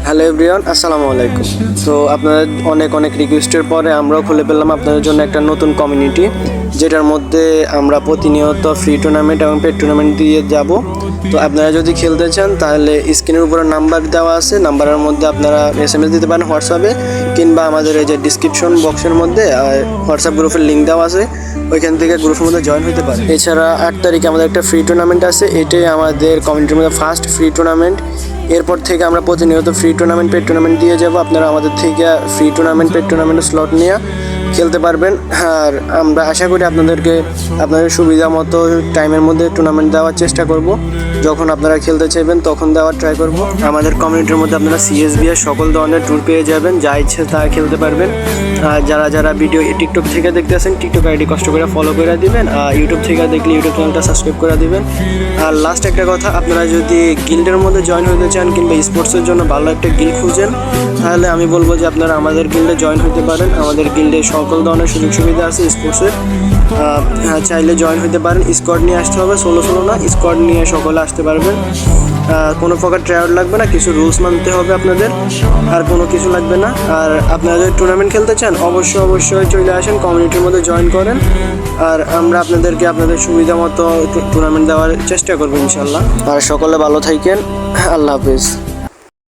Hello everyone, আসসালামু আলাইকুম। তো আপনাদের অনেক অনেক রিকোয়েস্টের পরে আমরাও খুলে পেলাম আপনাদের জন্য একটা নতুন কমিউনিটি, যেটার মধ্যে আমরা প্রতিনিয়ত ফ্রি টুর্নামেন্ট এবং পেড টুর্নামেন্ট দিয়ে যাব। তো আপনারা যদি খেলতে চান তাহলে স্ক্রিনের উপরে নাম্বার দেওয়া আছে, নাম্বারের মধ্যে আপনারা SMS দিতে পারেন হোয়াটসঅ্যাপে, কিংবা আমাদের এই যে ডিসক্রিপশন বক্সের মধ্যে হোয়াটসঅ্যাপ গ্রুপের লিঙ্ক দেওয়া আছে, ওইখান থেকে গ্রুপের মধ্যে জয়েন হতে পারে। এছাড়া 8 তারিখে আমাদের একটা ফ্রি টুর্নামেন্ট আছে, এটাই আমাদের কমিউনিটির মধ্যে ফার্স্ট ফ্রি টুর্নামেন্ট। এরপর থেকে আমরা প্রতিনিয়ত ফ্রি টুর্নামেন্ট পেড টুর্নামেন্ট দিয়ে যাব। আপনারা আমাদের থেকে ফ্রি টুর্নামেন্ট পেড টুর্নামেন্টের স্লট নিয়ে খেলতে পারবেন। আর আমরা আশা করি আপনাদের সুবিধা মতো টাইমের মধ্যে টুর্নামেন্ট দেওয়ার চেষ্টা করব। যখন আপনারা খেলতে চাইবেন তখন দেওয়ার ট্রাই করব। আমাদের কমিউনিটির মধ্যে আপনারা CSB এর সকল ধরনের ট্যুর পেয়ে যাবেন, যা ইচ্ছে তা খেলতে পারবেন। আর যারা ভিডিও টিকটক থেকে দেখতেছেন, টিকটক আইডি কষ্ট করে ফলো করে দিবেন। আর ইউটিউব থেকে দেখলে ইউটিউব চ্যানেলটা সাবস্ক্রাইব করে দিবেন। আর লাস্ট একটা কথা, আপনারা যদি গিল্ডের মধ্যে জয়েন হতে চান কিংবা স্পোর্টসের জন্য ভালো একটা গিল্ড খুঁজেন, তাহলে আমি বলবো যে আপনারা আমাদের গিল্ডে জয়েন হতে পারেন। আমাদের গিল্ডে সকল ধরনের সুযোগ সুবিধা আছে স্পোর্টসের। চাইলে জয়েন হতে পারেন। স্কোয়াড নিয়ে আসতে হবে, ষোলো না, স্কোয়াড নিয়ে সকলে আসতে পারবেন। কোনো প্রকার ট্রায়াল লাগবে না, কিছু রুলস মানতে হবে আপনাদের, আর কোনো কিছু লাগবে না। আর আপনারা যদি টুর্নামেন্ট খেলতে চান অবশ্যই চলে আসেন, কমিউনিটির মধ্যে জয়েন করেন। আর আমরা আপনাদেরকে আপনাদের সুবিধা মতো টুর্নামেন্ট দেওয়ার চেষ্টা করবো ইনশাল্লাহ। আর সকলে ভালো থাকেন, আল্লাহ হাফিজ।